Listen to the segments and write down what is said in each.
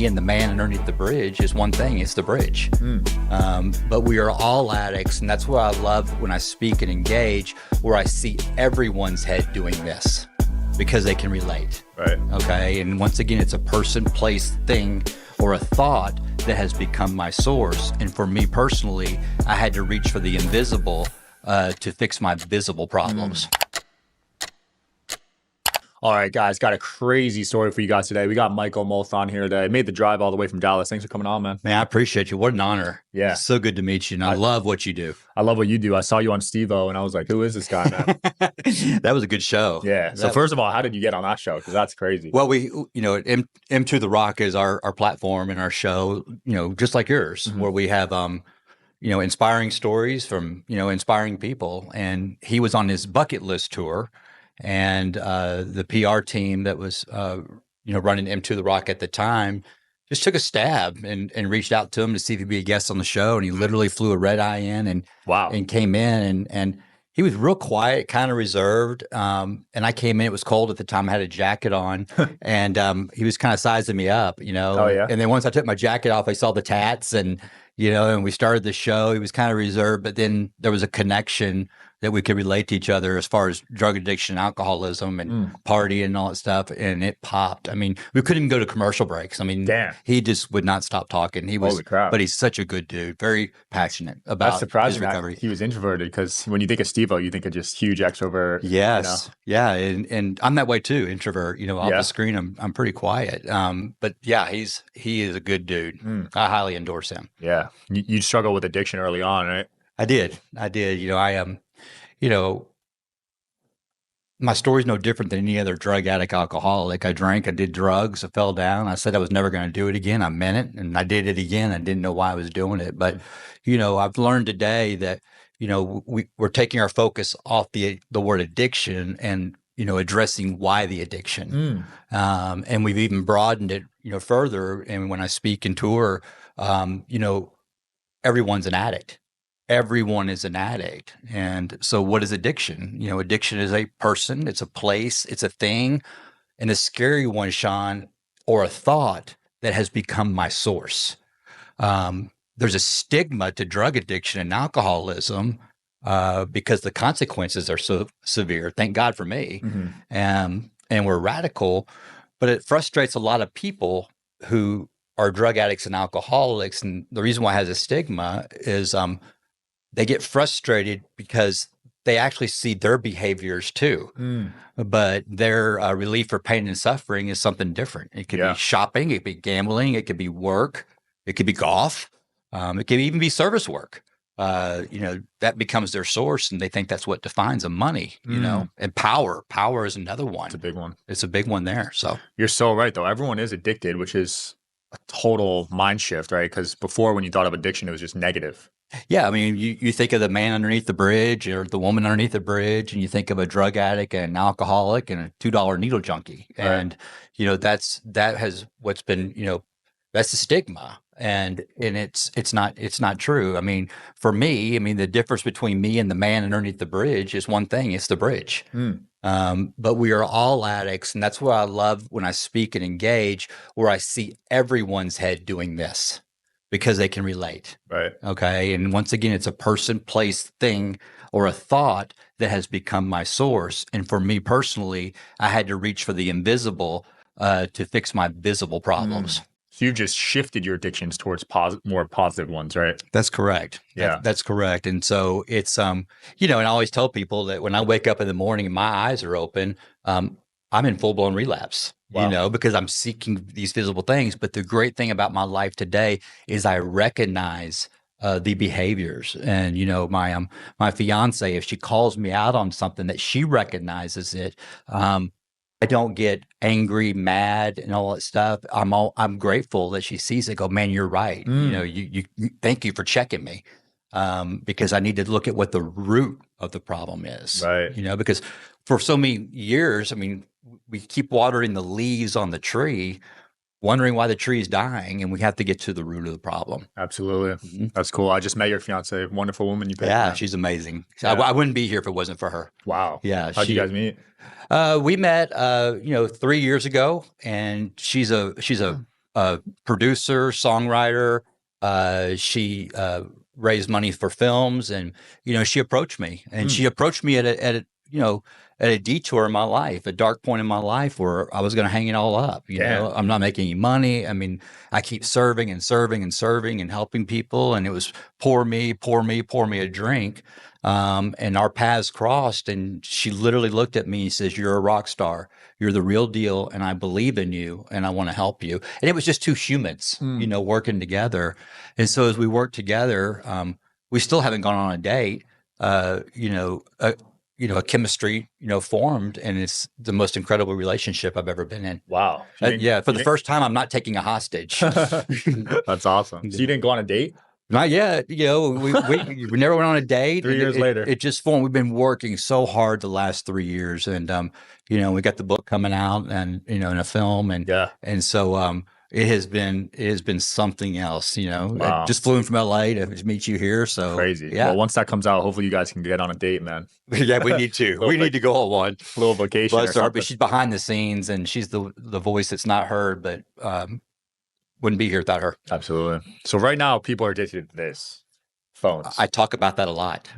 me and the man underneath the bridge is one thing, it's the bridge. But we are all addicts, and that's what I love when I speak and engage, where I see everyone's head doing this because they can relate. Right. Okay. And once again, it's a person, place, thing, or a thought that has become my source. And for me personally, I had to reach for the invisible to fix my visible problems. All right, guys, got a crazy story for you guys today. We got Michael Molthan here today. Made the drive all the way from Dallas. Thanks for coming on, man. Man, I appreciate you. What an honor. Yeah. It's so good to meet you. And I love what you do. I love what you do. I saw you on Steve-O and I was like, who is this guy, man? That was a good show. Yeah. So first of all, how did you get on that show? Because that's crazy. Well, we, M to the Rock is our platform and our show, just like yours, where we have, inspiring stories from, inspiring people. And he was on his bucket list tour. And the PR team that was, running M to the Rock at the time just took a stab and reached out to him to see if he'd be a guest on the show. And he literally flew a red eye in and came in and he was real quiet, kind of reserved. And I came in, it was cold at the time. I had a jacket on and he was kind of sizing me up, Oh, yeah. And then once I took my jacket off, I saw the tats and we started the show. He was kind of reserved, but then there was a connection that we could relate to each other as far as drug addiction, alcoholism, and partying and all that stuff. And it popped. I mean, we couldn't even go to commercial breaks. I mean, Damn. He just would not stop talking. He was, Holy crap. but he's such a good dude, very passionate about That's surprising his recovery. that he was introverted because when you think of Steve-O, you think of just huge extrovert. Yes. Yeah. And I'm that way too, introvert, off the screen, I'm pretty quiet. But yeah, he is a good dude. I highly endorse him. Yeah. You struggled with addiction early on, right? I did. I am, my story's no different than any other drug addict, alcoholic. I drank, I did drugs, I fell down. I said I was never going to do it again. I meant it, and I did it again. I didn't know why I was doing it. But, I've learned today that, we're taking our focus off the word addiction and, addressing why the addiction. And we've even broadened it, further. And when I speak and tour, everyone's an addict. Everyone is an addict. And so what is addiction? Addiction is a person, it's a place, it's a thing. And the scary one, Sean, or a thought that has become my source. There's a stigma to drug addiction and alcoholism because the consequences are so severe. Thank God for me. And we're radical, but it frustrates a lot of people who are drug addicts and alcoholics. And the reason why it has a stigma is they get frustrated because they actually see their behaviors too, but their relief for pain and suffering is something different. It could be shopping, it could be gambling, it could be work, it could be golf, it could even be service work. That becomes their source, and they think that's what defines them. Money, and power. Power is another one. It's a big one. It's a big one there. So you're so right, though. Everyone is addicted, which is a total mind shift, right? Because before, when you thought of addiction, it was just negative. Yeah, I mean, you think of the man underneath the bridge or the woman underneath the bridge, and you think of a drug addict and an alcoholic and a $2 needle junkie, and that has what's been that's the stigma, and it's not true. I mean, for me, the difference between me and the man underneath the bridge is one thing: it's the bridge. But we are all addicts, and that's what I love when I speak and engage, where I see everyone's head doing this. Because they can relate. Right. Okay. And once again, it's a person, place, thing, or a thought that has become my source. And for me personally, I had to reach for the invisible to fix my visible problems. So you just shifted your addictions towards more positive ones, right? That's correct. Yeah. That's correct. And so it's, and I always tell people that when I wake up in the morning and my eyes are open, I'm in full-blown relapse. Wow. Because I'm seeking these visible things. But the great thing about my life today is I recognize the behaviors. And, my fiancee, if she calls me out on something that she recognizes it, I don't get angry, mad, and all that stuff. I'm grateful that she sees it. Go, man, you're right. You thank you for checking me, because I need to look at what the root of the problem is. Right. Because for so many years, we keep watering the leaves on the tree, wondering why the tree is dying, and we have to get to the root of the problem. Absolutely. That's cool. I just met your fiance, wonderful woman you picked. Yeah, she's amazing. Yeah. I wouldn't be here if it wasn't for her. Wow. Yeah. How'd you guys meet? We met, 3 years ago, and she's a producer, songwriter. She raised money for films, and she approached me, and Mm, she approached me at a detour in my life, a dark point in my life where I was going to hang it all up. damn. I'm not making any money. I mean, I keep serving and serving and serving and helping people, and it was pour me, pour me, pour me a drink. And our paths crossed, and she literally looked at me and says, "You're a rock star. You're the real deal, and I believe in you, and I want to help you." And it was just two humans, Mm, working together. And so as we work together, we still haven't gone on a date. Uh, you know, a, a chemistry, formed, and it's the most incredible relationship I've ever been in. wow. Yeah, for You the didn't. first time, I'm not taking a hostage. That's awesome. So you didn't go on a date Not yet. We never went on a date, three and years later. it just formed. We've been working so hard the last 3 years, and we got the book coming out, and in a film, Yeah. and so it has been something else. I Wow. just flew in from LA to meet you here, so Crazy. yeah, Well, once that comes out, hopefully you guys can get on a date, man. yeah, we need to. little We need vac- to go on one. little vacation or Bless her, but something. she's behind the scenes, and she's the voice that's not heard, but wouldn't be here without her. Absolutely. So right now, people are addicted to this phones. I talk about that a lot.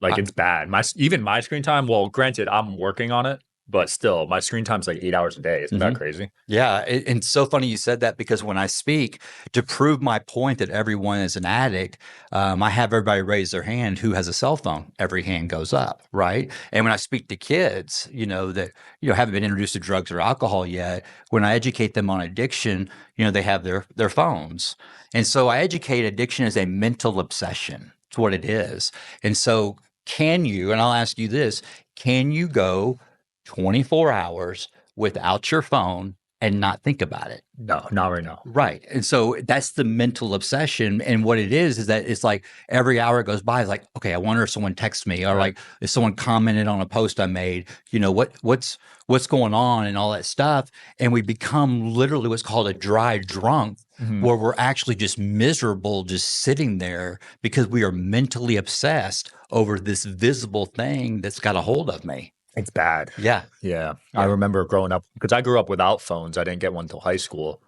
Like it's bad. Even my screen time. Well, granted, I'm working on it, but still, my screen time's like 8 hours a day. Isn't that crazy? Yeah, and it's so funny you said that because when I speak to prove my point that everyone is an addict, I have everybody raise their hand who has a cell phone. Every hand goes up, right? And when I speak to kids, that haven't been introduced to drugs or alcohol yet, when I educate them on addiction, they have their phones, and so I educate addiction as a mental obsession. It's what it is, and so can you? And I'll ask you this: can you go 24 hours without your phone and not think about it? No, not right now. Right. And so that's the mental obsession. And what it is that it's like every hour it goes by, it's like, okay, I wonder if someone texts me, or Right. like if someone commented on a post I made, what's going on and all that stuff. And we become literally what's called a dry drunk, Mhm. where we're actually just miserable, just sitting there because we are mentally obsessed over this visible thing that's got a hold of me. It's bad. Yeah. Yeah. I Yeah. remember growing up because I grew up without phones. I didn't get one until high school.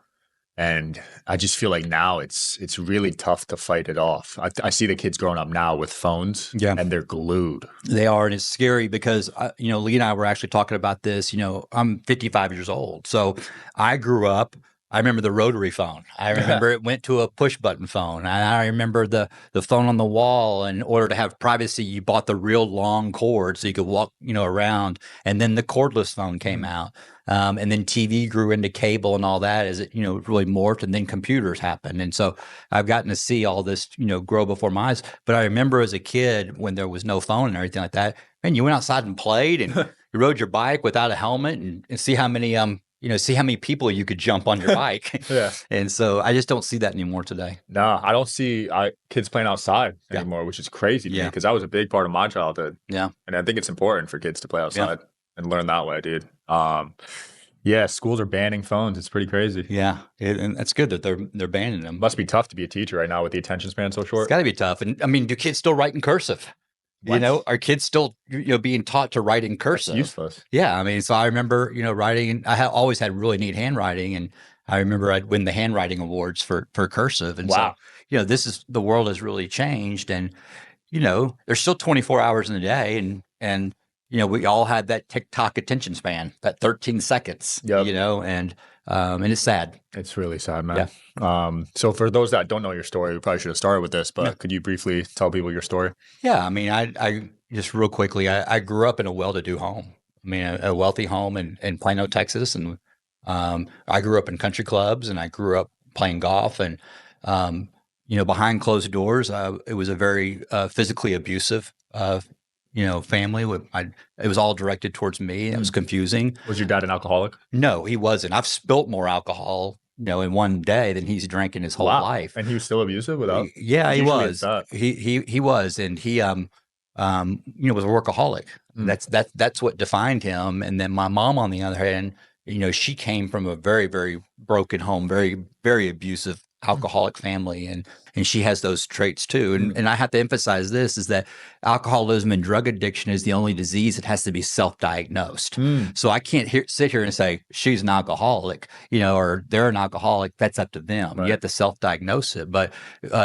And I just feel like now it's really tough to fight it off. I see the kids growing up now with phones, Yeah. and they're glued. They are, and it's scary because Lee and I were actually talking about this. I'm 55 years old, so I grew up. I remember the rotary phone. I remember it went to a push button phone. And I remember the phone on the wall. And in order to have privacy, you bought the real long cord so you could walk, around. And then the cordless phone came Mhm. out. And then TV grew into cable and all that as it, really morphed. And then computers happened. And so I've gotten to see all this, grow before my eyes. But I remember as a kid when there was no phone and everything like that, man, you went outside and played, and you rode your bike without a helmet, and see how many see how many people you could jump on your bike. Yeah. And so I just don't see that anymore today. No, I don't see kids playing outside Yeah. anymore, which is crazy to me Yeah. because that was a big part of my childhood. Yeah. And I think it's important for kids to play outside and learn that way, dude. Yeah, schools are banning phones. It's pretty crazy. Yeah. And that's good that they're banning them. Must be tough to be a teacher right now with the attention span so It's short. got to be tough. And I mean, do kids still write in cursive? What? Are kids still being taught to write in That's cursive? useless. Yeah, I mean, so I remember writing. I always had really neat handwriting, and I remember I'd win the handwriting awards for cursive. And Wow. so the world has really changed, and there's still 24 hours in the day, and we all had that TikTok attention span, that 13 seconds. Yep. And it's sad. It's really sad, man. So for those that don't know your story, we probably should have started with this, but could you briefly tell people your story? Yeah, I mean, I just real quickly, I grew up in a well-to-do home. I mean, a wealthy home in Plano, Texas, and I grew up in country clubs, and I grew up playing golf, and behind closed doors, it was a very physically abusive, family. It was all directed towards me. It was confusing. Was your dad an alcoholic? No, he wasn't. I've spilt more alcohol, in one day than he's drank in his whole life. And he was still abusive without? Yeah, he Usually was. it's that. He was, and he was a workaholic. That's what defined him. And then my mom, on the other hand, she came from a very, very broken home, very, very abusive alcoholic family, and she has those traits too. Mm. And I have to emphasize this is that alcoholism and drug addiction is the only disease that has to be self-diagnosed. Mm. So I can't sit here and say she's an alcoholic, or they're an alcoholic. That's up to them. You Right. have to self-diagnose it. But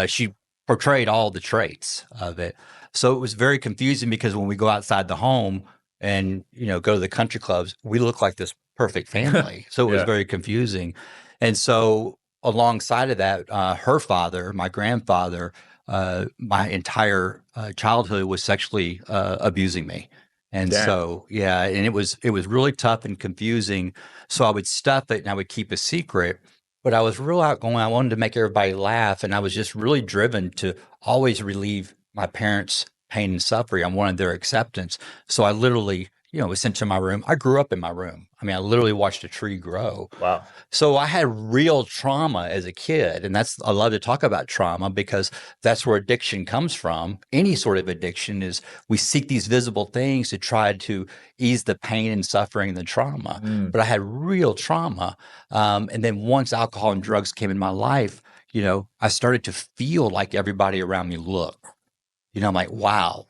she portrayed all the traits of it. So it was very confusing because when we go outside the home and go to the country clubs, we look like this perfect family. So it was Yeah. very confusing. And so alongside of that, her father, my grandfather, my entire childhood was sexually abusing me. And Damn. so, yeah, and it was really tough and confusing. So I would stuff it and I would keep a secret, but I was real outgoing. I wanted to make everybody laugh, and I was just really driven to always relieve my parents' pain and suffering. I wanted their acceptance. So I literally, was sent to my room. I grew up in my room. I mean, I literally watched a tree grow. Wow. So I had real trauma as a kid, and I love to talk about trauma because that's where addiction comes from. Any sort of addiction is we seek these visible things to try to ease the pain and suffering and the trauma. Mm. But I had real trauma, and then once alcohol and drugs came in my life, I started to feel like everybody around me looked. I'm like, wow,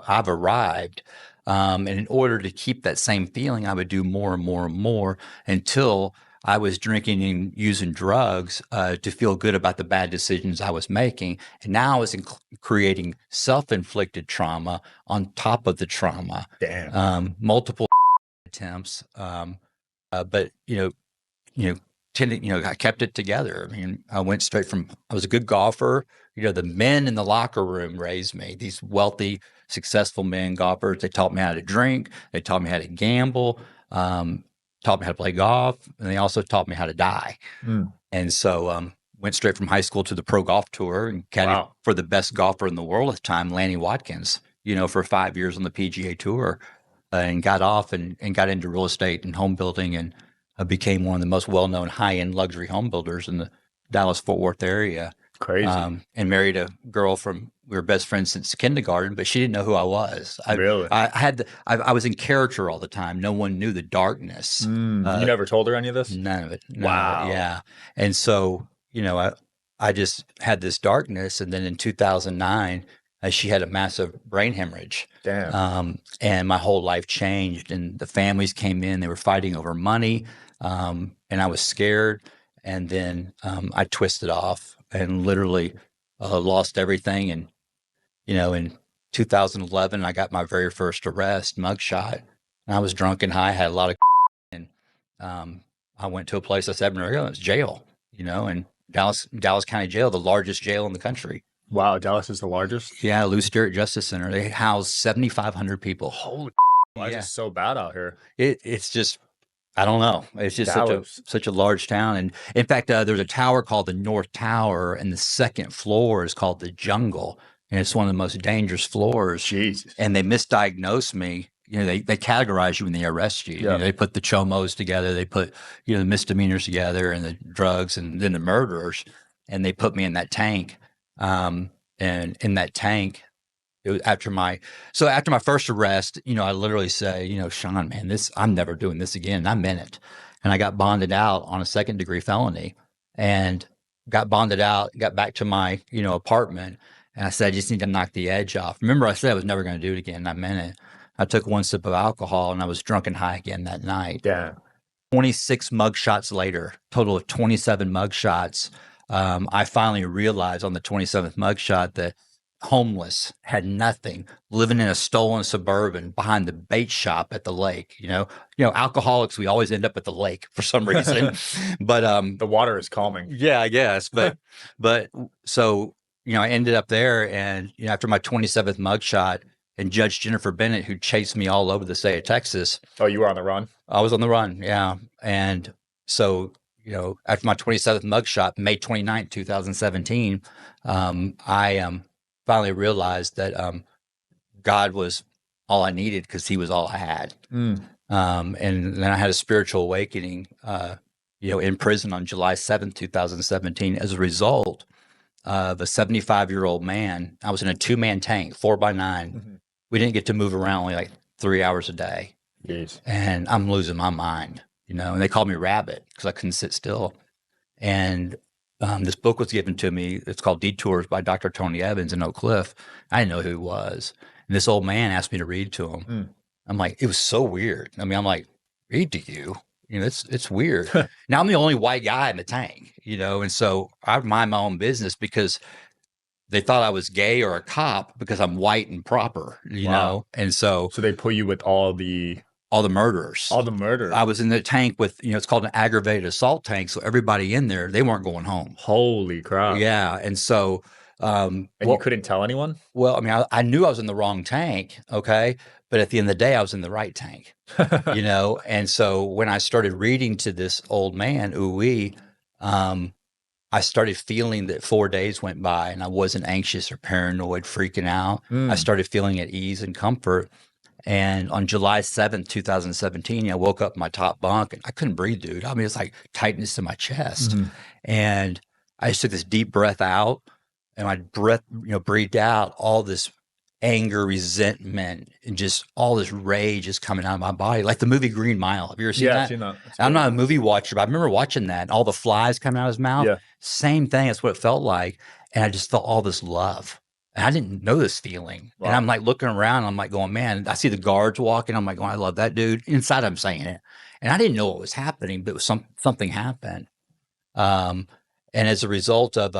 I've arrived. And in order to keep that same feeling, I would do more and more and more until I was drinking and using drugs to feel good about the bad decisions I was making. And now I was creating self-inflicted trauma on top of the trauma, Damn. multiple attempts. But you know, I kept it together. I mean, I went straight from, I was a good golfer. The men in the locker room raised me, these wealthy, successful men golfers. They taught me how to drink. They taught me how to gamble, taught me how to play golf. And they also taught me how to die. Mm. And so, went straight from high school to the pro golf tour and caddied Wow. for the best golfer in the world at the time, Lanny Watkins, for 5 years on the PGA tour, and got off and got into real estate and home building, and became one of the most well-known high-end luxury home builders in the Dallas-Fort Worth area. Crazy. And married a girl we were best friends since kindergarten, but she didn't know who I was. Really? I was in character all the time. No one knew the darkness. You never told her any of this? None of it. Wow. Yeah. And so, I just had this darkness. And then in 2009, she had a massive brain hemorrhage. Damn. And my whole life changed. And the families came in, they were fighting over money. And I was scared. And then I twisted off and literally lost everything. And, in 2011, I got my very first arrest, mugshot. And I was drunk and high, had a lot of and I went to a place I said, it was jail, and Dallas County Jail, the largest jail in the country. Wow. Dallas is the largest? Yeah, Lou Stewart Justice Center. They house 7,500 people. Holy why is Yeah. it so bad out here? It's just, I don't know. It's just Dallas. such a large town. And in fact, there's a tower called the North Tower, and the second floor is called the Jungle. And it's one of the most dangerous floors. Jesus. And they misdiagnosed me. They categorize you when they arrest you. Yeah. They put the chomos together. They put, the misdemeanors together and the drugs and then the murderers. And they put me in that tank. And in that tank, it was after my first arrest, I literally say, Sean, man, I'm never doing this again. And I meant it. And I got bonded out on a 2nd-degree felony and got bonded out, got back to my, apartment. And I said, I just need to knock the edge off. Remember, I said I was never going to do it again. And I meant it. I took one sip of alcohol and I was drunk and high again that night. Damn. 26 mugshots later, total of 27 mugshots. I finally realized on the 27th mugshot that homeless, had nothing, living in a stolen Suburban behind the bait shop at the lake. Alcoholics, we always end up at the lake for some reason. But The water is calming. yeah, I guess. But so, I ended up there, and after my 27th mugshot, and Judge Jennifer Bennett, who chased me all over the state of Texas. Oh, you were on the run? I was on the run, yeah. And so, after my 27th mugshot, May 29th, 2017, I finally realized that God was all I needed because he was all I had. Mm. And then I had a spiritual awakening, in prison on July 7th, 2017, as a result of a 75-year-old man. I was in a 2-man tank, 4x9. Mm-hmm. We didn't get to move around only like 3 hours a day. Jeez. And I'm losing my mind, and they called me Rabbit because I couldn't sit still. And This book was given to me. It's called Detours by Dr. Tony Evans in Oak Cliff. I didn't know who he was. And this old man asked me to read to him. Mm. I'm like, it was so weird. I mean, I'm like, read to you? It's weird. Now I'm the only white guy in the tank, and so I mind my own business because they thought I was gay or a cop because I'm white and proper, Wow. and so So they put you with all the murderers. all the murder. I was in the tank with, it's called an aggravated assault tank. So everybody in there, they weren't going home. Holy crap. Yeah. And so, And you couldn't tell anyone? well, I mean, I knew I was in the wrong tank. Okay. But at the end of the day, I was in the right tank, And so when I started reading to this old man, Uwe, I started feeling that 4 days went by and I wasn't anxious or paranoid, freaking out. I Mm. started feeling at ease and comfort. And on July 7th, 2017, I woke up in my top bunk and I couldn't breathe, dude. I mean, it's like tightness in my chest. Mhm. And I just took this deep breath out and my breath, breathed out all this anger, resentment, and just all this rage is coming out of my body. Like the movie Green Mile. Have you ever seen Yeah, I've that? seen that. That's I'm great. not a movie watcher, but I remember watching that. All the flies coming out of his mouth. Yeah. Same thing. That's what it felt like. And I just felt all this love. And I didn't know this feeling. And Wow. I'm like looking around, I'm like going, man, I see the guards walking. I'm like going, I love that dude. Inside I'm saying it. And I didn't know what was happening, but it was something happened. Um, and as a result of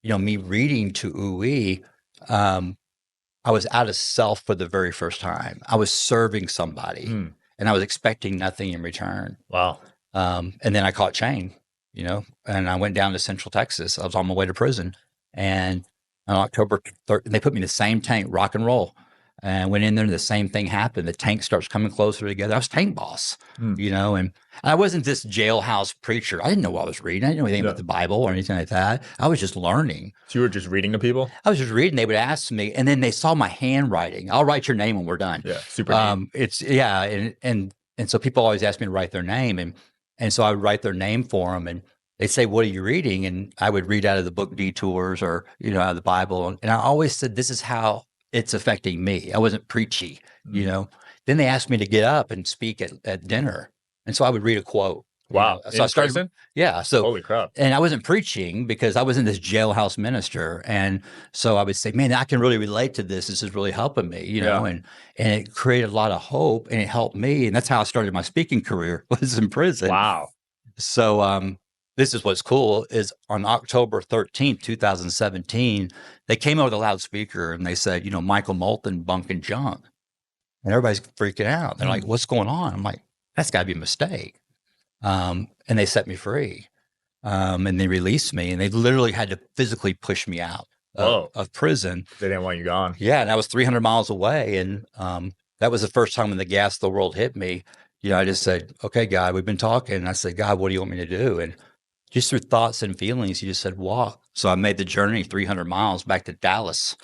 me reading to Ui, I was out of self for the very first time. I was serving somebody Mm. and I was expecting nothing in return. Wow. And then I caught chain, and I went down to Central Texas. I was on my way to prison. And on October 3rd, they put me in the same tank, rock and roll. And I went in there and the same thing happened. The tank starts coming closer together. I was tank boss, Mm. and I wasn't this jailhouse preacher. I didn't know what I was reading. I didn't know anything Yeah. about the Bible or anything like that. I was just learning. So you were just reading to people? I was just reading. They would ask me, and then they saw my handwriting. I'll write your name when we're done. Yeah. Super neat. It's yeah, and so people always ask me to write their name, and so I would write their name for them, and they'd say, "What are you reading?" And I would read out of the book Detours or out of the Bible, and I always said, "This is how it's affecting me." I wasn't preachy, Mm. Then they asked me to get up and speak at dinner, and so I would read a quote. Wow. So I In started, prison? yeah. So Holy crap. and I wasn't preaching because I wasn't this jailhouse minister. And so I would say, man, I can really relate to this. This is really helping me, Yeah. and it created a lot of hope and it helped me. And that's how I started my speaking career was in prison. Wow. So this is what's cool is on October 13th, 2017, they came over the loudspeaker and they said, Michael Molthan bunking junk. And everybody's freaking out. They're like, what's going on? I'm like, that's got to be a mistake. And they set me free. And they released me, and they literally had to physically push me out of prison. They didn't want you gone. Yeah, and I was 300 miles away, and that was the first time when the gas of the world hit me. I just said, "Okay, God, we've been talking." And I said, "God, what do you want me to do?" And just through thoughts and feelings, he just said, "Walk." So I made the journey 300 miles back to Dallas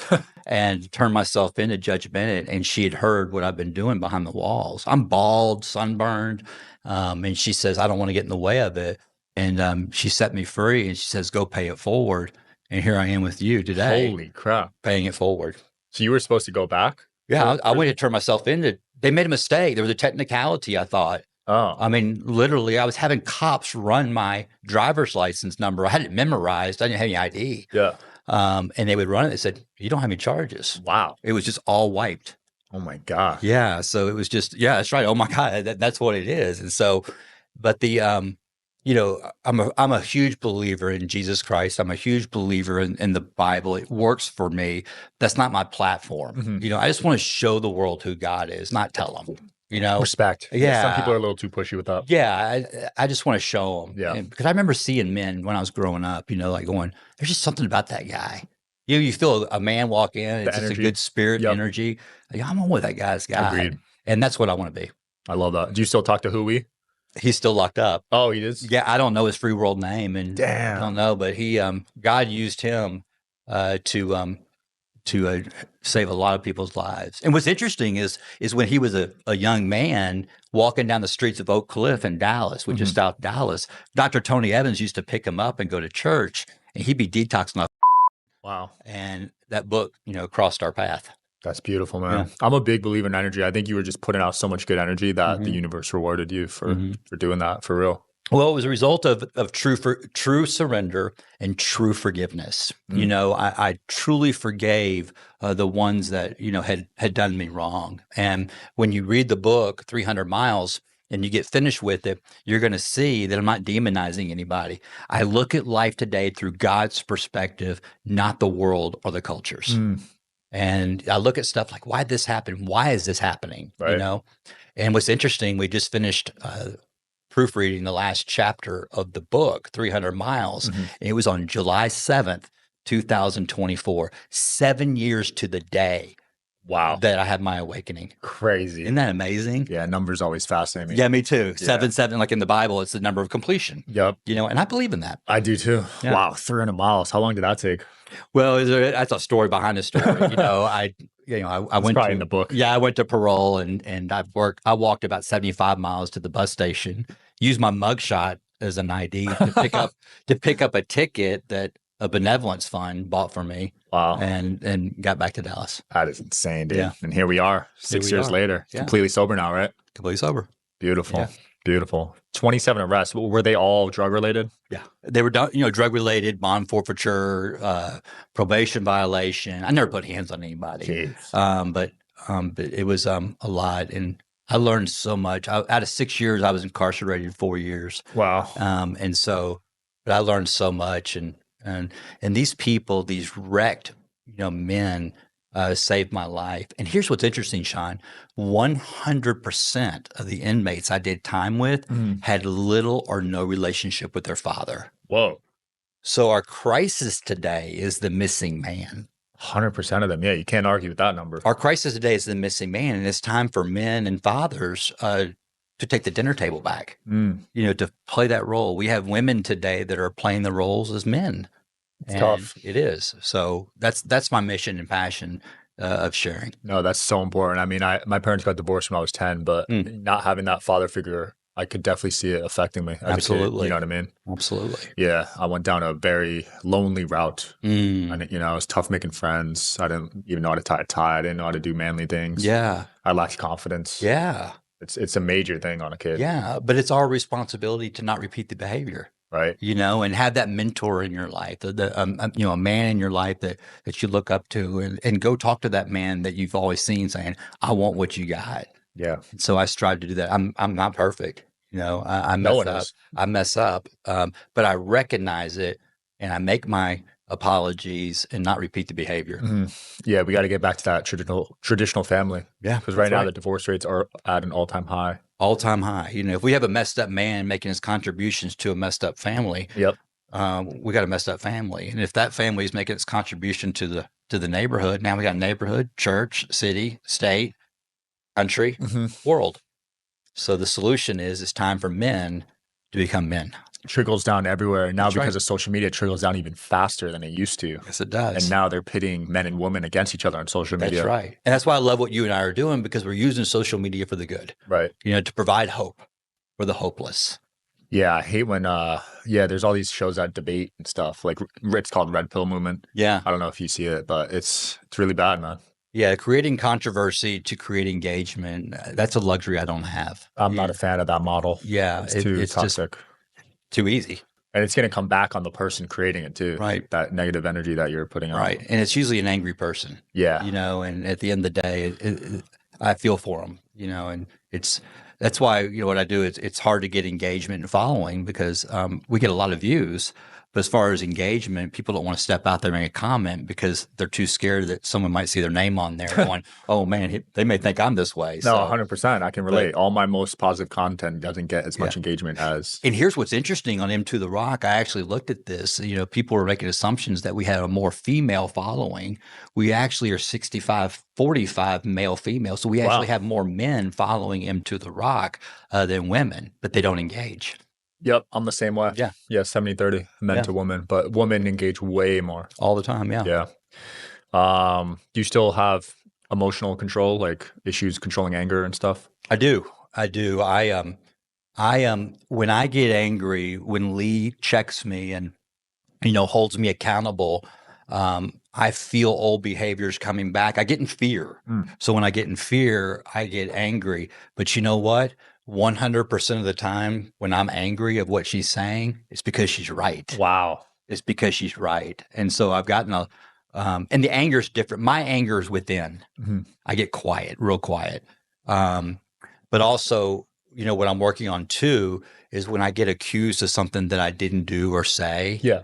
and turned myself into Judge Bennett. And she had heard what I've been doing behind the walls. I'm bald, sunburned. And she says, I don't want to get in the way of it. And she set me free and she says, go pay it forward. And here I am with you today, Holy crap. paying it forward. So you were supposed to go back? Yeah, I went to turn myself into. They made a mistake. There was a technicality, I thought. Oh. I mean, literally, I was having cops run my driver's license number. I had it memorized. I didn't have any ID. Yeah. And they would run it. They said, you don't have any charges. Wow. It was just all wiped. Oh my gosh. Yeah. So it was just, yeah, that's right. Oh my God, that's what it is. And so, but I'm a huge believer in Jesus Christ. I'm a huge believer in the Bible. It works for me. That's not my platform. Mhm. I just want to show the world who God is, not tell them, Respect. Yeah. Some people are a little too pushy with that. Yeah, I just want to show them. Yeah. Because I remember seeing men when I was growing up, like going, there's just something about that guy. You feel a man walk in, it's just a energy. good spirit, Yep. energy. Like, I'm on with that guy's guy. Agreed. And that's what I want to be. I love that. Do you still talk to Hui? He's still locked up. Oh, he is? Yeah, I don't know his free world name, and Damn. I don't know, but he, God used him to save a lot of people's lives. And what's interesting is when he was a young man walking down the streets of Oak Cliff in Dallas, which is South Dallas, Dr. Tony Evans used to pick him up and go to church, and he'd be detoxing off. Wow. And that book, crossed our path. That's beautiful, man. Yeah. I'm a big believer in energy. I think you were just putting out so much good energy that the Mhm. universe rewarded you for Mhm. doing that for real. Well, it was a result of true surrender and true forgiveness. You Mm, know, I truly forgave the ones that had done me wrong. And when you read the book 300 Miles and you get finished with it, you're going to see that I'm not demonizing anybody. I look at life today through God's perspective, not the world or the cultures. mm, And I look at stuff like, why did this happen? Why is this happening? You right. know. And what's interesting, we just finished proofreading the last chapter of the book, 300 Miles. Hmm. And it was on July 7th, 2024, 7 years to the day Wow. that I had my awakening. Crazy. Isn't that amazing? Yeah, numbers always fascinate me. Yeah, me too. Yeah. 7, like in the Bible, it's the number of completion, Yep. and I believe in that. I do too. Yeah. Wow, 300 miles. How long did that take? Well, that's a story behind the story. I It's went probably in the book. I went to parole and I walked about 75 miles to the bus station, used my mugshot as an ID to pick up a ticket that a benevolence fund bought for me Wow. and got back to Dallas. That is insane, dude. Yeah. And here we are, Here 6 years are. later, Yeah. completely sober now, right? Completely sober. Beautiful. Yeah. Beautiful. 27 arrests. Were they all drug related? Yeah. They were done, drug related, bond forfeiture, probation violation. I never put hands on anybody. Jeez. But it was a lot, and I learned so much. Out of 6 years, I was incarcerated 4 years, Wow. but I learned so much, and these people, these wrecked, men, saved my life. And here's what's interesting, Sean: 100% of the inmates I did time with Mhm. had little or no relationship with their father. Whoa. So our crisis today is the missing man. 100% of them. Yeah, you can't argue with that number. Our crisis today is the missing man, and it's time for men and fathers to take the dinner table back. Mm. To play that role. We have women today that are playing the roles as men. It's And tough. it is. So that's my mission and passion of sharing. No, that's so important. I mean, my parents got divorced when I was 10, but not having that father figure, I could definitely see it affecting me as a kid. Absolutely. You know what I mean? Absolutely. Yeah, I went down a very lonely route. Mm. And, it was tough making friends. I didn't even know how to tie a tie. I didn't know how to do manly things. Yeah. I lacked confidence. Yeah. It's a major thing on a kid. Yeah. But it's our responsibility to not repeat the behavior. Right. And have that mentor in your life, a man in your life that you look up to, and go talk to that man that you've always seen saying, I want what you got. Yeah. And so I strive to do that. I'm not perfect. I No mess one up. is. I mess up. But I recognize it and I make my apologies and not repeat the behavior. Mhm. Yeah, we got to get back to that traditional family. Yeah. Because right now the divorce rates are at an all-time high. All-time high. If we have a messed up man making his contributions to a messed up family, Yep. we got a messed up family. And if that family is making its contribution to the neighborhood, now we got neighborhood, church, city, state, country, world. So the solution is it's time for men to become men. Trickles down everywhere. Now, That's because right. of social media, it trickles down even faster than it used to. Yes, it does. And now they're pitting men and women against each other on social media. That's right. And that's why I love what you and I are doing, because we're using social media for the good, Right. to provide hope for the hopeless. Yeah, I hate when there's all these shows that debate and stuff. Like it's called Red Pill Movement. Yeah. I don't know if you see it, but it's really bad, man. Yeah, creating controversy to create engagement, that's a luxury I don't have. I'm not a fan of that model. Yeah, It's too it's just toxic. too easy. And it's going to come back on the person creating it too. Right. That negative energy that you're putting out. Right. And it's usually an angry person. Yeah. And at the end of the day, I feel for them, and that's why, what I do is it's hard to get engagement and following, because we get a lot of views. But as far as engagement, people don't want to step out there and make a comment because they're too scared that someone might see their name on there going, oh man, they may think I'm this way. No, So, 100%. I can relate. All my most positive content doesn't get as much engagement as. and here's what's interesting on M to the Rock. I actually looked at this. People were making assumptions that we had a more female following. We actually are 65-45 male female. So we actually have more men following M to the Rock than women, but they don't engage. Yep, I'm the same way. Yeah. Yeah, 70-30, men to women, but women engage way more. All the time, yeah. Yeah. Do you still have emotional control, like issues controlling anger and stuff? I do. When I get angry, when Lee checks me and, holds me accountable, I feel old behaviors coming back. I get in fear. So when I get in fear, I get angry. But you know what? 100% of the time when I'm angry of what she's saying, it's because she's right. Wow. It's because she's right. And so I've gotten and the anger is different. My anger is within. Mhm. I get quiet, real quiet. Um, but also, what I'm working on too is when I get accused of something that I didn't do or say. Yeah.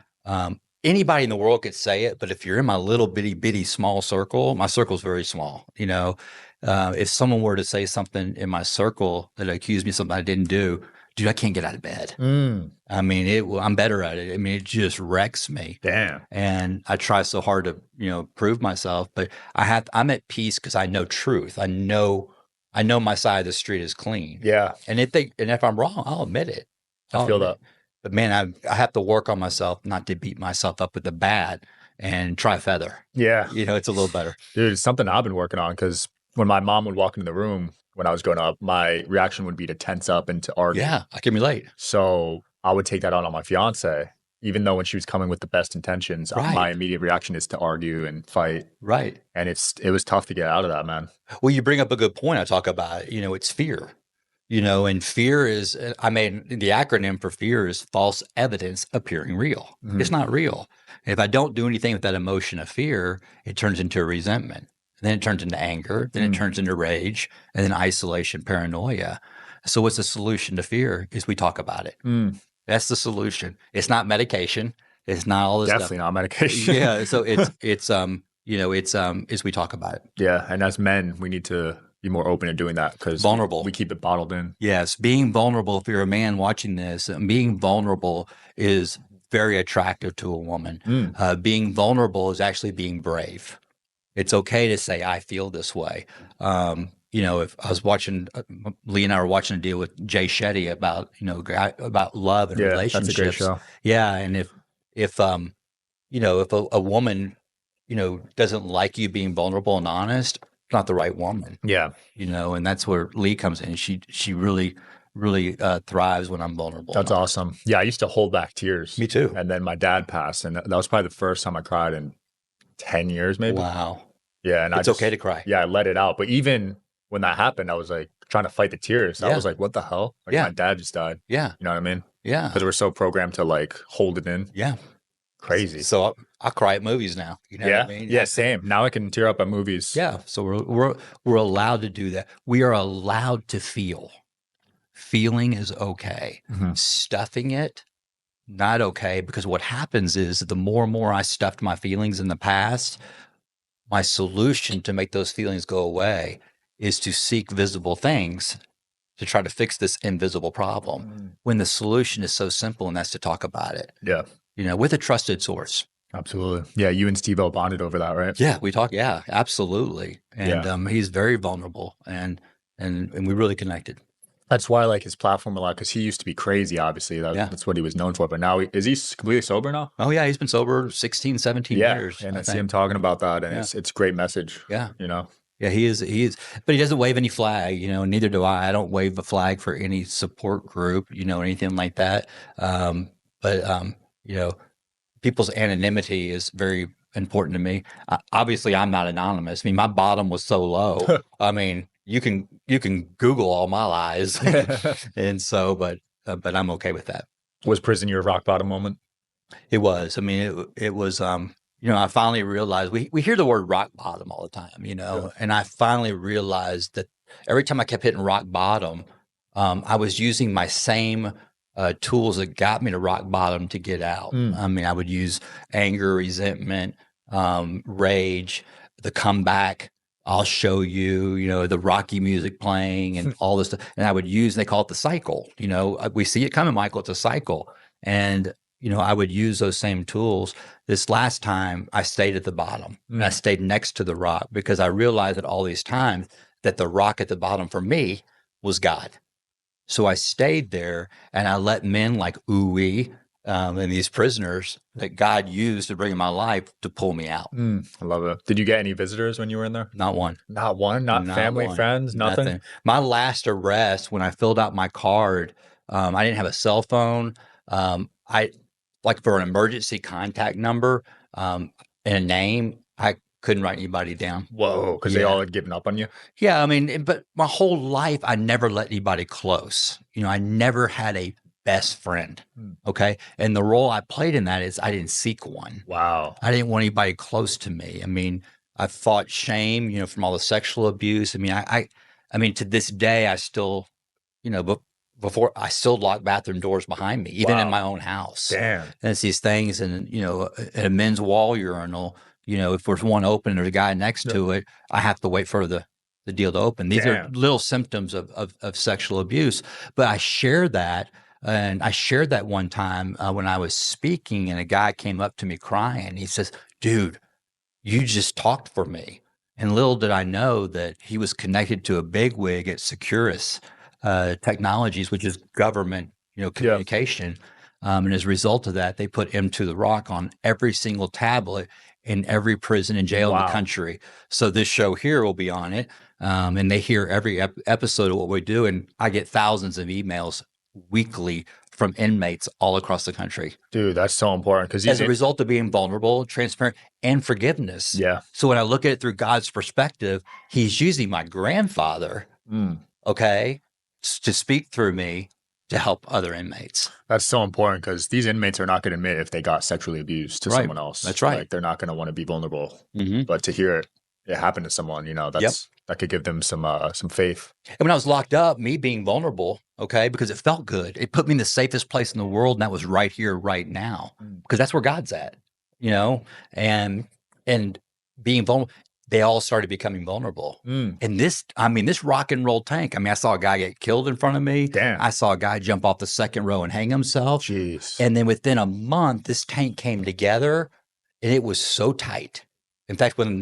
Anybody in the world could say it, but if you're in my little bitty small circle, my circle's very small. If someone were to say something in my circle that accused me of something I didn't do, dude, I can't get out of bed. Mm. I mean, I'm better at it. I mean, it just wrecks me. Damn. And I try so hard to, prove myself, but I'm at peace because I know truth. I know my side of the street is clean. Yeah. And if I'm wrong, I'll admit it. I I'll feel admit that. it. But man, I have to work on myself not to beat myself up with the bat and try feather. Yeah. It's a little better. Dude, it's something I've been working on because when my mom would walk into the room when I was growing up, my reaction would be to tense up and to argue. Yeah, I can relate. So I would take that on my fiance, even though when she was coming with the best intentions, my Right. immediate reaction is to argue and fight. Right. And it was tough to get out of that, man. Well, you bring up a good point. I talk about, it's fear. And fear is, the acronym for fear is false evidence appearing real. Mhm. It's not real. If I don't do anything with that emotion of fear, it turns into resentment. Then it turns into anger. Then it turns into rage, and then isolation, paranoia. So what's the solution to fear is we talk about it. Mm. That's the solution. It's not medication. It's not all this Definitely stuff. not medication. Yeah. So it's we talk about it. Yeah. And as men, we need to be more open to doing that because Vulnerable. we keep it bottled in. Yes, being vulnerable, if you're a man watching this, being vulnerable is very attractive to a woman. Being vulnerable is actually being brave. It's okay to say, I feel this way. If I was watching, Lee and I were watching a deal with Jay Shetty about, about love and Yeah, relationships. that's a great show. Yeah. And if a woman, doesn't like you being vulnerable and honest, it's not the right woman. Yeah. And that's where Lee comes in. She really, really thrives when I'm vulnerable. That's awesome. Yeah, I used to hold back tears. Me too. And then my dad passed, and that was probably the first time I cried in 10 years, maybe. Wow. Yeah, and It's okay to cry. Yeah, I let it out. But even when that happened, I was like trying to fight the tears. I Yeah. was like, what the hell? Like Yeah. my dad just died. Yeah. You know what I mean? Yeah. Because we're so programmed to like hold it in. Yeah. Crazy. So I cry at movies now. You know Yeah. what I mean? Yeah, same. Now I can tear up at movies. Yeah. So we're allowed to do that. We are allowed to feel. Feeling is okay. Mhm. Stuffing it, not okay. Because what happens is the more and more I stuffed my feelings in the past, my solution to make those feelings go away is to seek visible things to try to fix this invisible problem. When the solution is so simple, and that's to talk about it, Yeah. with a trusted source. Absolutely. Yeah, you and Steve-O bonded over that, right? Yeah, we talk. Yeah, absolutely. And Yeah. he's very vulnerable, and we really connected. That's why I like his platform a lot because he used to be crazy, obviously. Yeah. That's what he was known for. But now, is he completely sober now? Oh yeah, he's been sober 16, 17 years. And I see him talking about that, and it's a great message. Yeah. Yeah, he is, but he doesn't wave any flag, neither do I. I don't wave a flag for any support group, anything like that. But people's anonymity is very important to me. Obviously, I'm not anonymous. I mean, my bottom was so low. I mean, you can Google all my lies, and so, but I'm okay with that. Was prison your rock bottom moment? It was. I mean, it was. I finally realized we hear the word rock bottom all the time, and I finally realized that every time I kept hitting rock bottom, I was using my same tools that got me to rock bottom to get out. I mean, I would use anger, resentment, rage, the comeback. I'll show you, the Rocky music playing and all this stuff. And I would they call it the cycle. We see it coming, Michael. It's a cycle. And, I would use those same tools. This last time I stayed at the bottom and I stayed next to the rock because I realized that all these times that the rock at the bottom for me was God. So I stayed there and I let men like Uwe and these prisoners that God used to bring in my life to pull me out. I love it. Did you get any visitors when you were in there? Not one. Not one? Not family, one. friends, nothing? My last arrest, when I filled out my card, I didn't have a cell phone. I like for an emergency contact number and a name. couldn't write anybody down. Whoa, because they all Yeah. had given up on you. Yeah, I mean, but my whole life, I never let anybody close. I never had a best friend. Hmm. Okay. And the role I played in that is I didn't seek one. Wow. I didn't want anybody close to me. I mean, I fought shame, from all the sexual abuse. I mean, I mean, to this day, I still, but before I still lock bathroom doors behind me, even in Wow. my own house. Damn. And it's these things, and at a men's wall urinal, if there's one open and there's a guy next Yeah. to it, I have to wait for the deal to open. These are Damn. little symptoms of sexual abuse. But I share that. And I shared that one time when I was speaking, and a guy came up to me crying. He says, "Dude, you just talked for me." And little did I know that he was connected to a bigwig at Securus Technologies, which is government, Yeah. communication. And as a result of that, they put Into the Rock on every single tablet in every prison and jail in the Wow. country. So this show here will be on it. And they hear every episode of what we do. And I get thousands of emails weekly from inmates all across the country Dude, that's so important because as a result of being vulnerable, transparent, and forgiveness. yeah. So when I look at it through God's perspective, he's using my grandfather, Mm. okay, to speak through me to help other inmates. That's so important because these inmates are not going to admit if they got sexually abused to Right. someone else. That's right. Like they're not going to want to be vulnerable. Mm-hmm. But to hear it happen to someone, that could give them some faith. And when I was locked up, me being vulnerable, okay, because it felt good. It put me in the safest place in the world, and that was right here, right now, because that's where God's at, and being vulnerable. They all started becoming vulnerable. Mm. And this rock and roll tank. I mean, I saw a guy get killed in front of me. Damn. I saw a guy jump off the second row and hang himself. Jeez. And then within a month, this tank came together, and it was so tight. In fact, when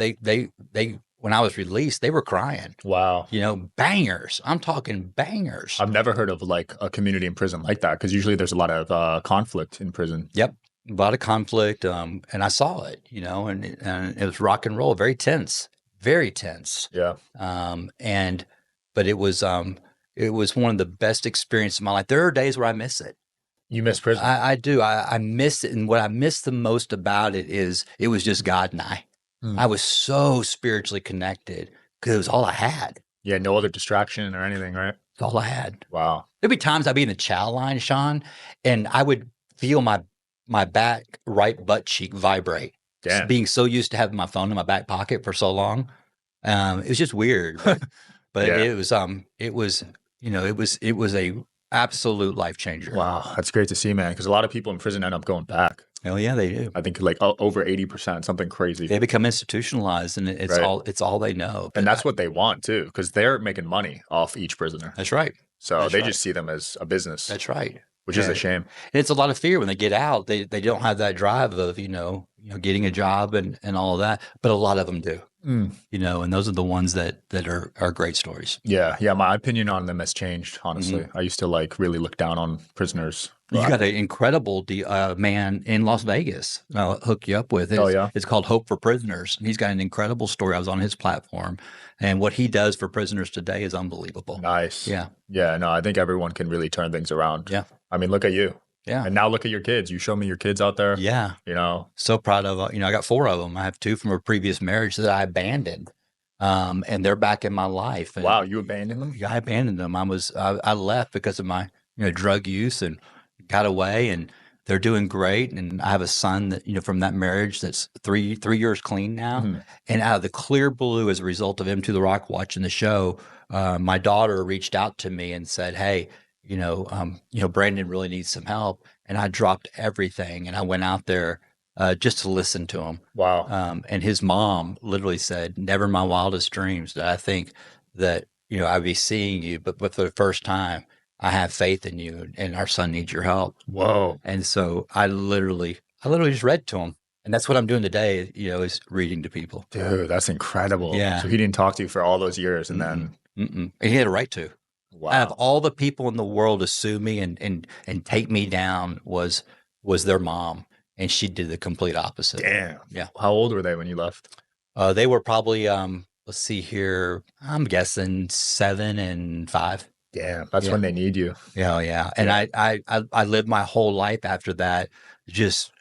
when I was released, they were crying. Wow. Bangers. I'm talking bangers. I've never heard of like a community in prison like that because usually there's a lot of conflict in prison. Yep. A lot of conflict. And I saw it, and it was rock and roll, very tense, very tense. Yeah. But it was one of the best experiences of my life. There are days where I miss it. You miss prison? I do. I miss it. And what I miss the most about it is it was just God and I. I was so spiritually connected because it was all I had. Yeah, no other distraction or anything, right? It's all I had. Wow. There'd be times I'd be in the chow line, Sean, and I would feel my back right butt cheek vibrate. Damn. Being so used to having my phone in my back pocket for so long, it was just weird. But Yeah. it was a absolute life changer. Wow, that's great to see, man. Because a lot of people in prison end up going back. Oh yeah, they do. I think like over 80%, something crazy. They become institutionalized, and it's Right. it's all they know. And that's what they want too, because they're making money off each prisoner. That's right. So That's they right. just see them as a business, That's right. which is Yeah. a shame. And it's a lot of fear when they get out. They don't have that drive of getting a job and all of that. But a lot of them do. And those are the ones that are great stories. Yeah, yeah. My opinion on them has changed. Honestly, I used to like really look down on prisoners. You got an incredible man in Las Vegas. I'll hook you up with. Yeah? It's called Hope for Prisoners. And he's got an incredible story. I was on his platform, and what he does for prisoners today is unbelievable. Nice. Yeah. Yeah. No, I think everyone can really turn things around. Yeah. I mean, look at you. Yeah. And now look at your kids. You show me your kids out there. Yeah. So proud of, I got 4 of them. I have 2 from a previous marriage that I abandoned. And they're back in my life. And Wow, you abandoned them? I abandoned them. I left because of my, drug use and got away, and they're doing great. And I have a son that, from that marriage that's 3 years clean now. And out of the clear blue, as a result of Into the Rock watching the show, my daughter reached out to me and said, "Hey, Brandon really needs some help." And I dropped everything and I went out there just to listen to him. Wow. And his mom literally said, "Never in my wildest dreams did I think that, I'd be seeing you, but for the first time, I have faith in you, and our son needs your help." Whoa. And so I literally just read to him. And that's what I'm doing today, is reading to people. Dude, that's incredible. Yeah. So he didn't talk to you for all those years and then And he had a right to. wow. Out of all the people in the world to sue me and take me down was their mom. And she did the complete opposite. Damn. Yeah. How old were they when you left? They were probably, let's see here, I'm guessing 7 and 5. Damn. That's Yeah. when they need you. Yeah, yeah. And I lived my whole life after that, just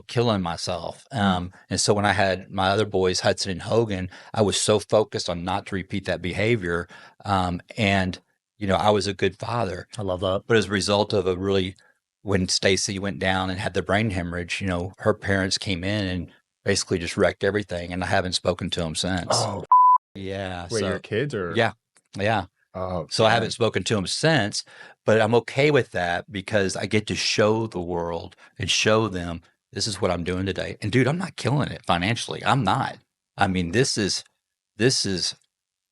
killing myself. Mm. And so when I had my other boys, Hudson and Hogan, I was so focused on not to repeat that behavior. And, I was a good father. I love that. But as a result of when Stacy went down and had the brain hemorrhage, her parents came in and basically just wrecked everything. And I haven't spoken to them since. Oh, Yeah. wait, your So, kids or? yeah. Yeah. Oh, So I haven't dang. spoken to him since, but I'm okay with that because I get to show the world and show them this is what I'm doing today. And dude, I'm not killing it financially. I'm not. I mean, this is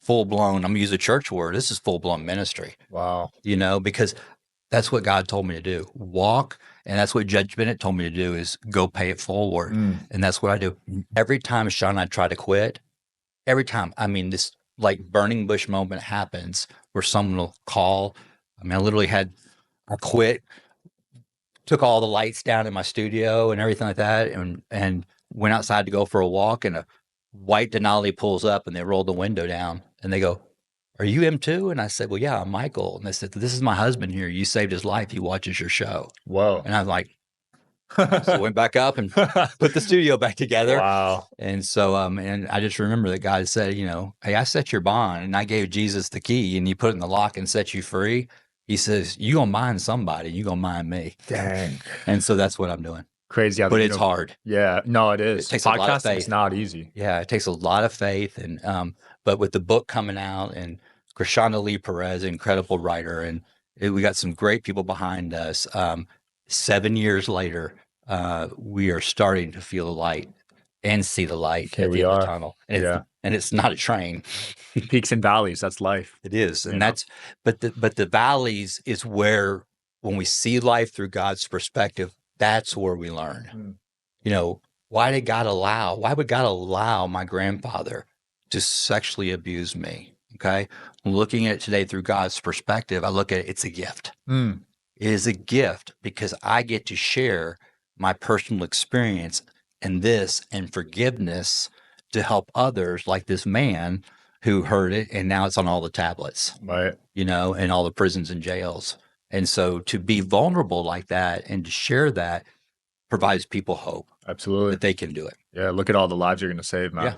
full blown. I'm gonna use a church word. This is full blown ministry, Wow. because that's what God told me to do. Walk, and that's what Judge Bennett told me to do is go pay it forward. Mm. And that's what I do. Every time Sean and I try to quit, every time, I mean, this like burning bush moment happens where someone will call. I mean, I quit, took all the lights down in my studio and everything like that, and went outside to go for a walk. And a white Denali pulls up, and they roll the window down, and they go, "Are you him too?" And I said, "Well, yeah, I'm Michael." And they said, "This is my husband here. You saved his life. He watches your show." Whoa. And I was like, so went back up and put the studio back together. Wow. And so, and I just remember that God said, hey, I set your bond and I gave Jesus the key and he put it in the lock and set you free. He says, you gonna mind somebody, you gonna mind me. Dang. And so that's what I'm doing. Crazy how But you it's know. hard. Yeah. No, it It is. takes a lot of Podcasting's faith. not easy. Yeah, it takes a lot of faith. And but with the book coming out and Krishana Lee Perez, incredible writer, and we got some great people behind us. 7 years later, we are starting to feel the light and see the light Here at the we end of the are. tunnel. Yeah. And it's not a train. Peaks and valleys. That's life. It is. You And know? but the valleys is where when we see life through God's perspective, that's where we learn. Mm. Why would God allow my grandfather to sexually abuse me? Okay. Looking at it today through God's perspective, I look at it's a gift. Mm. It is a gift because I get to share my personal experience in this and forgiveness to help others like this man who heard it. And now it's on all the tablets, Right. in all the prisons and jails. And so to be vulnerable like that and to share that provides people hope Absolutely. that they can do it. Yeah. Look at all the lives you're going to save, man. Yeah.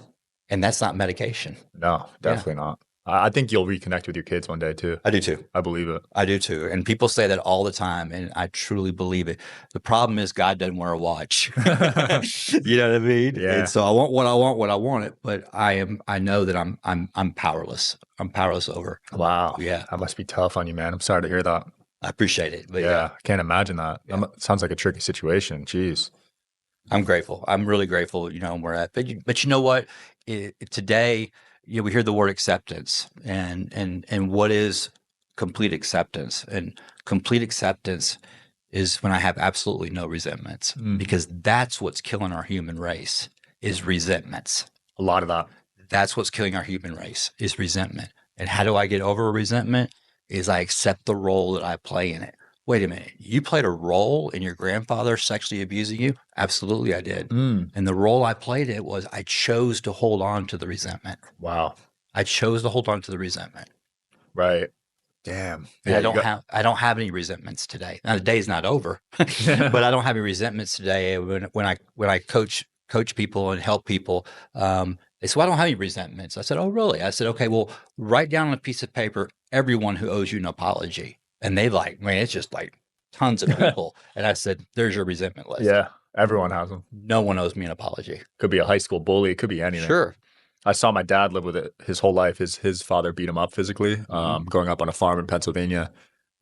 And that's not medication. No, Yeah. definitely not. I think you'll reconnect with your kids one day too. I do too. I believe it. I do too. And people say that all the time, and I truly believe it. The problem is God doesn't wear a watch. You know what I mean? Yeah. And so I want what I want when I want it, but I know that I'm powerless. I'm powerless over. Wow. Yeah. That must be tough on you, man. I'm sorry to hear that. I appreciate it. But Yeah. I can't imagine that. Yeah. Sounds like a tricky situation. Jeez. I'm grateful. I'm really grateful, where we're at. But you know what? Today, we hear the word acceptance, and what is complete acceptance? And complete acceptance is when I have absolutely no resentments, Mm. because that's what's killing our human race is resentments. A lot of that. That's what's killing our human race is resentment. And how do I get over a resentment? Is I accept the role that I play in it. Wait a minute, you played a role in your grandfather sexually abusing you? Absolutely, I did. Mm. And the role I played it was I chose to hold on to the resentment. Wow. I chose to hold on to the resentment. Right. Damn. And I don't have any resentments today. Now the day's not over, but I don't have any resentments today. When I coach people and help people, they said, well, I don't have any resentments. I said, oh, really? I said, okay, well, write down on a piece of paper everyone who owes you an apology. And they man, it's just like tons of people. And I said, there's your resentment list. Yeah. Everyone has them. No one owes me an apology. Could be a high school bully. It could be anything. Sure. I saw my dad live with it his whole life. His father beat him up physically, growing up on a farm in Pennsylvania,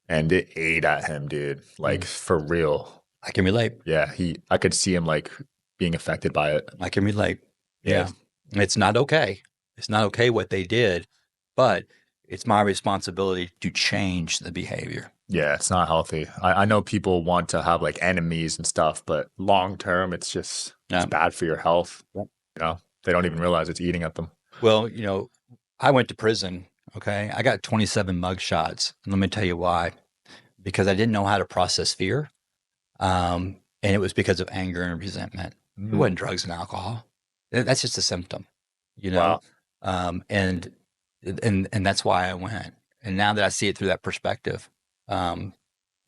and it ate at him, dude. Like for real. I can relate. Yeah, I could see him like being affected by it. I can relate. Yeah. It's not okay. It's not okay what they did, but it's my responsibility to change the behavior. Yeah, it's not healthy. I know people want to have like enemies and stuff, but long term, it's bad for your health. Yep. You know, they don't even realize it's eating at them. Well, I went to prison. Okay. I got 27 mug shots. And let me tell you why. Because I didn't know how to process fear. And it was because of anger and resentment. It wasn't drugs and alcohol. That's just a symptom, Wow. And that's why I went. And now that I see it through that perspective, I'm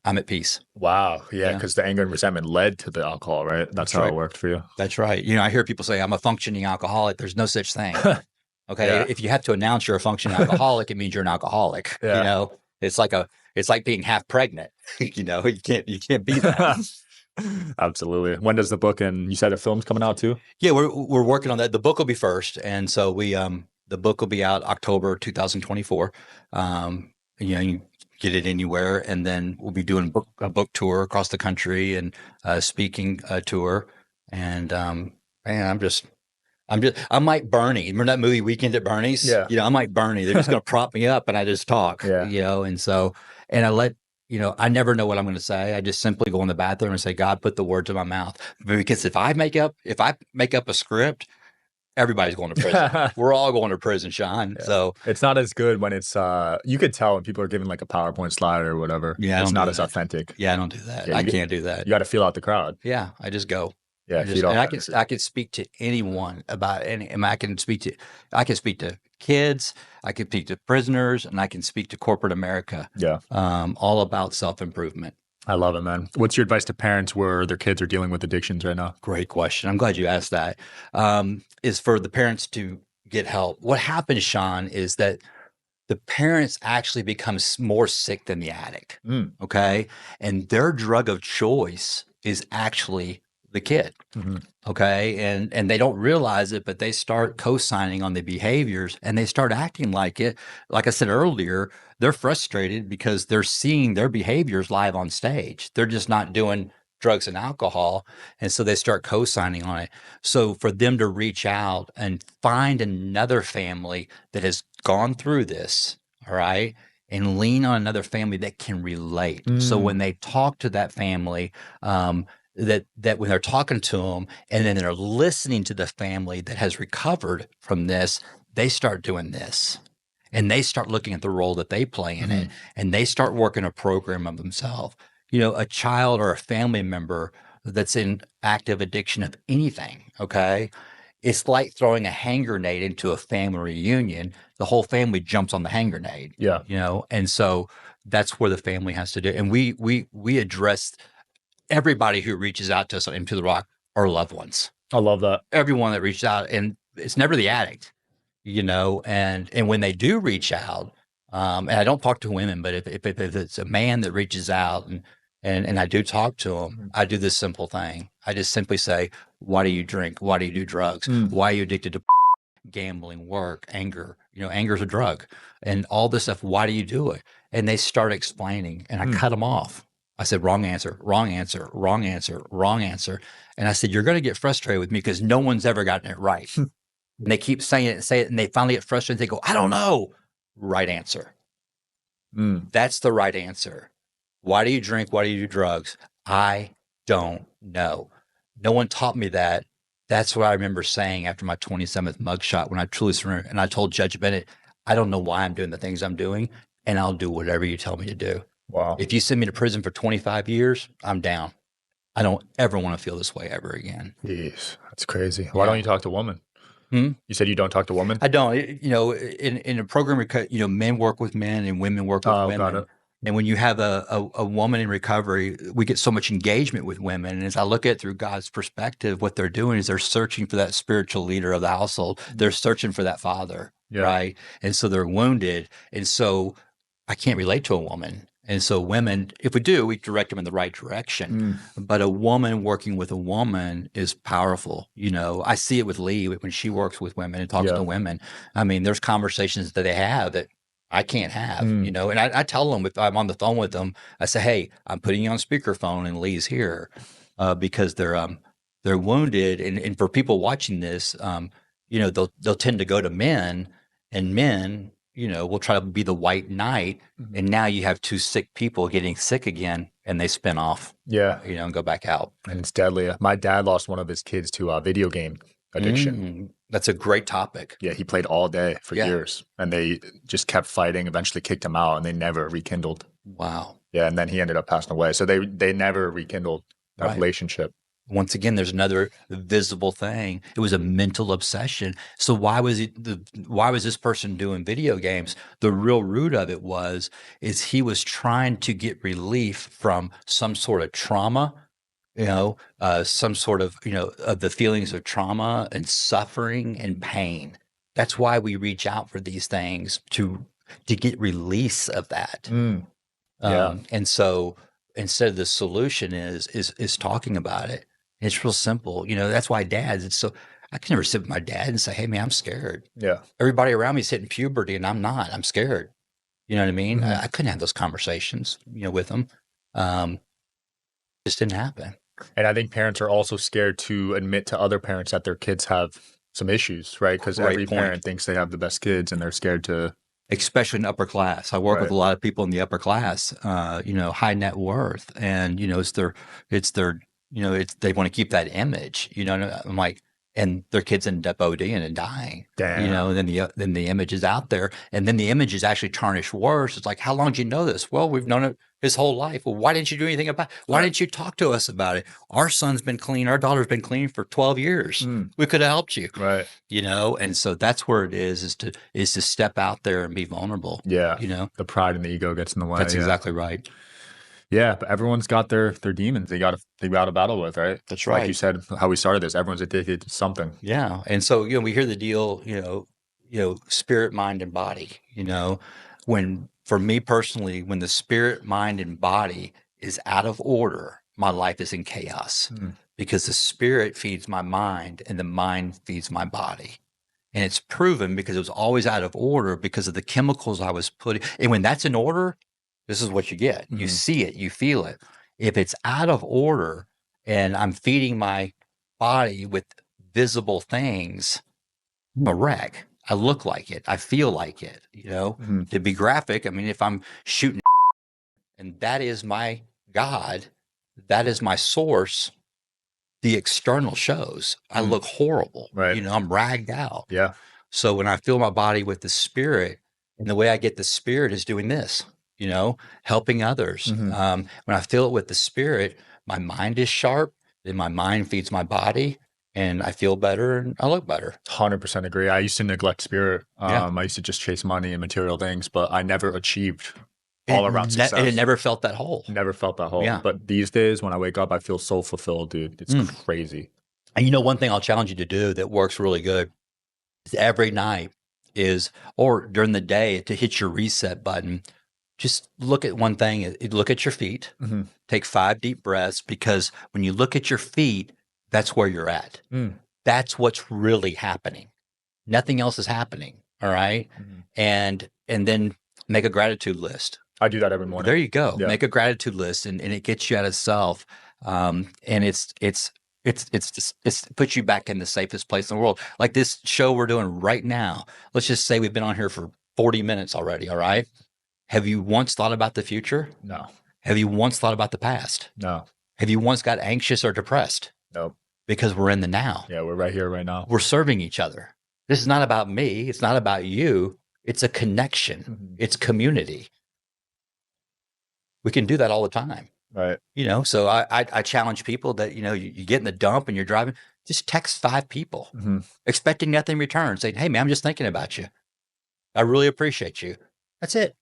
I'm at peace. Wow. Yeah, Yeah, because the anger and resentment led to the alcohol, right? That's that's how it right. worked for you. That's right. I hear people say I'm a functioning alcoholic. There's no such thing. Okay. Yeah. If you have to announce you're a functioning alcoholic, it means you're an alcoholic. Yeah. It's like it's like being half pregnant. You can't be that. Absolutely. When does the book and you said a film's coming out too? Yeah, we're working on that. The book will be first, and so the book will be out October 2024. You get it anywhere, and then we'll be doing a book tour across the country and speaking tour. And man, I'm like Bernie. Remember that movie Weekend at Bernie's? Yeah. I'm like Bernie. They're just going to prop me up and I just talk, Yeah. and so, and I never know what I'm going to say. I just simply go in the bathroom and say, God, put the words in my mouth. Because if I make up a script, everybody's going to prison. We're all going to prison, Sean. Yeah. So It's not as good when it's you could tell when people are giving like a PowerPoint slide or whatever. yeah, I It's don't do not as that. authentic. Yeah, I don't do that. Yeah, I can't do that. you got to feel out the crowd. Yeah, I just go. Yeah, feed off And energy. I can speak to anyone about any. And I can speak to kids. I can speak to prisoners, and I can speak to corporate America. Yeah. All about self improvement. I love it, man. What's your advice to parents where their kids are dealing with addictions right now? Great question. I'm glad you asked that. Is for the parents to get help. What happens, Sean, is that the parents actually become more sick than the addict. Mm. Okay, and their drug of choice is actually the kid. Mm-hmm. Okay. And they don't realize it, but they start co-signing on the behaviors and they start acting like it. Like I said earlier, they're frustrated because they're seeing their behaviors live on stage. They're just not doing drugs and alcohol. And so they start co-signing on it. So for them to reach out and find another family that has gone through this, all right, and lean on another family that can relate. So when they talk to that family, that when they're talking to them and then they're listening to the family that has recovered from this, they start doing this and they start looking at the role that they play in it and they start working a program of themselves. A child or a family member that's in active addiction of anything, okay? It's like throwing a hand grenade into a family reunion. The whole family jumps on the hand grenade. Yeah. And so that's where the family has to do. And we address everybody who reaches out to us on Into the Rock are loved ones. I love that. Everyone that reaches out, and it's never the addict, and when they do reach out, and I don't talk to women, but if it's a man that reaches out and I do talk to him, I do this simple thing. I just simply say, why do you drink? Why do you do drugs? Why are you addicted to gambling, work, anger? Anger is a drug and all this stuff. Why do you do it? And they start explaining and I cut them off. I said, wrong answer, wrong answer, wrong answer, wrong answer. And I said, you're going to get frustrated with me because no one's ever gotten it right. And they keep saying it and say it, and they finally get frustrated. They go, I don't know. Right answer. That's the right answer. Why do you drink? Why do you do drugs? I don't know. No one taught me that. That's what I remember saying after my 27th mugshot when I truly surrendered. And I told Judge Bennett, I don't know why I'm doing the things I'm doing, and I'll do whatever you tell me to do. Wow. If you send me to prison for 25 years, I'm down. I don't ever want to feel this way ever again. Jeez, that's crazy. Why don't you talk to women? You said you don't talk to women? I don't. In a program, men work with men and women work with women. Got it. And when you have a woman in recovery, we get so much engagement with women. And as I look at it through God's perspective, what they're doing is they're searching for that spiritual leader of the household. They're searching for that father, right? And so they're wounded. And so I can't relate to a woman. And so women, if we do, we direct them in the right direction. But a woman working with a woman is powerful. I see it with Lee when she works with women and talks to women. I mean, there's conversations that they have that I can't have, and I tell them if I'm on the phone with them, I say, hey, I'm putting you on speakerphone and Lee's here because they're wounded. And for people watching this, they'll tend to go to men and men, will try to be the white knight. And now you have two sick people getting sick again and they spin off, and go back out. And it's deadly. My dad lost one of his kids to video game addiction. That's a great topic. Yeah, he played all day for years and they just kept fighting, eventually kicked him out and they never rekindled. Wow. Yeah, and then he ended up passing away. So they never rekindled that relationship. Once again, there's another visible thing. It was a mental obsession. So why was this person doing video games? The real root of it is he was trying to get relief from some sort of trauma, some sort of the feelings of trauma and suffering and pain. That's why we reach out for these things to get release of that. Yeah. And so instead of the solution is talking about it. It's real simple. That's why dads, I can never sit with my dad and say, hey man, I'm scared. Yeah. Everybody around me is hitting puberty and I'm not. I'm scared. You know what I mean? Mhm. I couldn't have those conversations, with them. Just didn't happen. And I think parents are also scared to admit to other parents that their kids have some issues, right? Because Great every point. parent thinks they have the best kids and they're scared to. Especially in upper class. I work with Right. a lot of people in the upper class, high net worth, and it's their, they want to keep that image, and I'm like, and their kids end up ODing and dying, Damn. and then the image is out there, and then the image is actually tarnished worse. It's like, how long did you know this? Well, we've known it his whole life. Well, why didn't you do anything about it? Why Right. didn't you talk to us about it? Our son's been clean. Our daughter's been clean for 12 years. We could have helped you. Right. And so that's where it is to step out there and be vulnerable. Yeah. The pride and the ego gets in the way. That's exactly right. Yeah, but everyone's got their demons they got to battle with, right? That's right. Like you said, how we started this, everyone's addicted to something. Yeah. And so, we hear the deal, spirit, mind, and body, when, for me personally, when the spirit, mind, and body is out of order, my life is in chaos because the spirit feeds my mind and the mind feeds my body. And it's proven because it was always out of order because of the chemicals I was putting. And when that's in order, this is what you get. You see it, you feel it. If it's out of order and I'm feeding my body with visible things, I'm a wreck. I look like it. I feel like it, to be graphic. I mean, if I'm shooting and that is my God, that is my source, the external shows I look horrible. Right. I'm ragged out. Yeah. So when I fill my body with the spirit, and the way I get the spirit is doing this, helping others. When I fill it with the spirit, my mind is sharp, then my mind feeds my body, and I feel better and I look better. 100% agree. I used to neglect spirit. Yeah. I used to just chase money and material things, but I never achieved all around success. And it never felt that whole. Never felt that whole. Yeah. But these days, when I wake up, I feel so fulfilled, dude. It's crazy. And one thing I'll challenge you to do that works really good is every night or during the day to hit your reset button. Just look at one thing. Look at your feet. Take 5 deep breaths, because when you look at your feet, that's where you're at. That's what's really happening. Nothing else is happening. All right. And then make a gratitude list. I do that every morning. There you go. Yeah. Make a gratitude list, and it gets you out of self. And it's puts you back in the safest place in the world. Like this show we're doing right now. Let's just say we've been on here for 40 minutes already. All right. Have you once thought about the future? No. Have you once thought about the past? No. Have you once got anxious or depressed? Nope. Because we're in the now. Yeah, we're right here, right now. We're serving each other. This is not about me. It's not about you. It's a connection. It's community. We can do that all the time. Right. So I challenge people that, you get in the dump and you're driving, just text 5 people, expecting nothing in return, saying, hey man, I'm just thinking about you. I really appreciate you. That's it.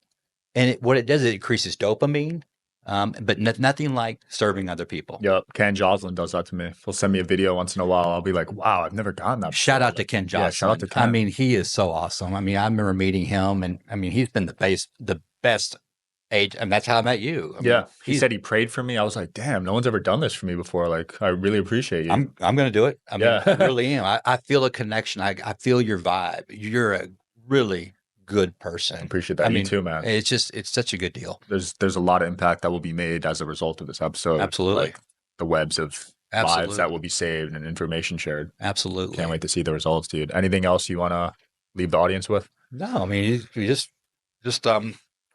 And what it does, it increases dopamine, but nothing like serving other people. Yep. Ken Joslin does that to me. He'll send me a video once in a while. I'll be like, wow, I've never gotten that. Shout out to Ken Joslin. Yeah, shout out to Ken. I mean, he is so awesome. I mean, I remember meeting him, and I mean, he's been the best age, and that's how I met you. I mean, he said he prayed for me. I was like, damn, no one's ever done this for me before. Like, I really appreciate you. I'm going to do it. I mean, I really am. I feel a connection. I feel your vibe. You're a really good person. I appreciate that. You too, man. It's such a good deal. There's a lot of impact that will be made as a result of this episode. Absolutely. Like the webs of lives that will be saved and information shared. Absolutely. Can't wait to see the results, dude. Anything else you want to leave the audience with? No, I mean, you just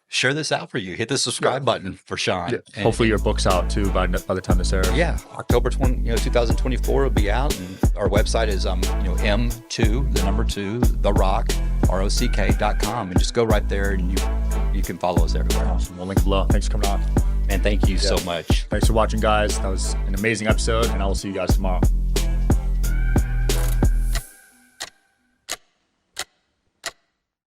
share this out for you. Hit the subscribe button for Sean. Yeah. Hopefully your book's out too by the time this airs. Yeah, October 2024 will be out, and our website is M2, the number 2, The Rock, ROCK.com, and just go right there and you can follow us everywhere. Awesome. We'll link below. Thanks for coming on. Man, thank you Yeah. so much. Thanks for watching, guys. That was an amazing episode, and I will see you guys tomorrow.